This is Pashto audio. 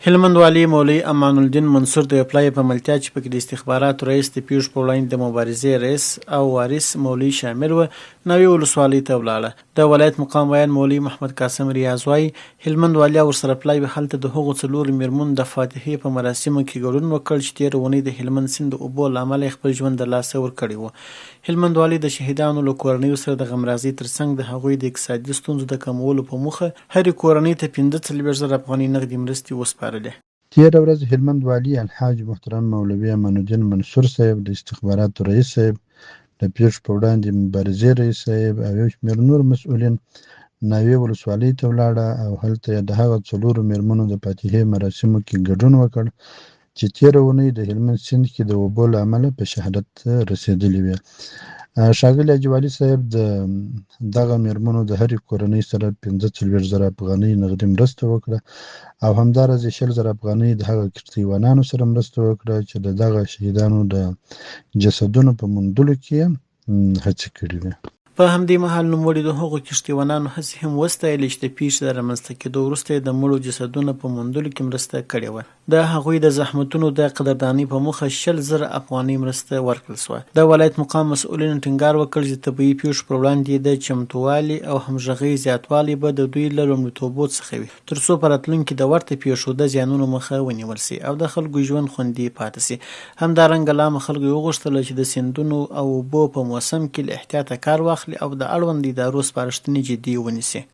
هلمند والي مولوي امان الدین منصور د اپلای په ملتیا چې پکې د استخباراتو رئیس د پیښو په وړاندې د مبارزې رئیس او وارث مولوي شامل و نوې ولسوالۍ ته ولاړه. د ولایت مقام ویان مولوي محمد قاسم ریاض وایي هلمند والي ورسره اپلای هلته د هغو څلورو میرمنو د فاتحې په مراسمو کې ګډون وکړ چې تېره اونۍ د هلمند سیند د اوبو له امله خپل ژوند د لاسه ورکړی و. هلمند والي د شهیدانو له کورنیو سره د غمرازۍ ترڅنګ د هغوی د اقتصادي ستونزو د کمولو په موخه هرې کورنۍ ته 45,000 افغانۍ نغدي مرستې وسپارلې. تېره ورځ هلمند والي الحاج محترم مولوي امان الدین منصور صاحب د استخباراتو رئیس صاحب د پیښو په وړاندې مبارزې رئیس صاحب او یو شمېر نور مسؤلین ناوې ولسوالۍ ته ولاړه او هلته د هغه څلورو میرمنو د فاتحې مراسمو کې ګډون وکړ چې تېره اونۍ د هلمند سیند کې د اوبو له امله په شهادت رسېدلې وې. ښاغلي حاجي والي صاحب د دغه میرمنو د هرې کورنۍ سره 45,000 افغانۍ نغدي مرسته وکړه او همداراز 100,000 افغانۍ د هغه کښتیوانانو سره مرسته وکړه چې د دغه شهیدانو د جسدونو په موندلو کې هڅې کړې وې. په همدې مهال نوموړي د هغو کښتیوانانو هڅې هم وستایلې چې د پیښې د رامنځته کېدو وروسته یې د مړو جسدونو په موندلو کې مرسته کړې وه. د هغوی د زحمتونو د قدردانۍ په موخه 100,000 افغانۍ مرسته ورکړل شوه. د ولایت مقام مسؤلینو ټینګار وکړ چې طبیعي پیښو پر وړاندې د چمتووالي او همغږۍ زیاتوالی به د دوی له لومړیتوبو څخه وي تر څو په راتلونکي د ورته پیښو د زیانونو مخه ونیول سي او د خلکو ژوند خوندي پاتې سي. همدارنګه لا هم خلکو وغوښتل چې د سیندونو او اوبو په موسم کې له احتیاطه کار واخلي او د اړوند ادارو سپارښتنې جدي ونیسي.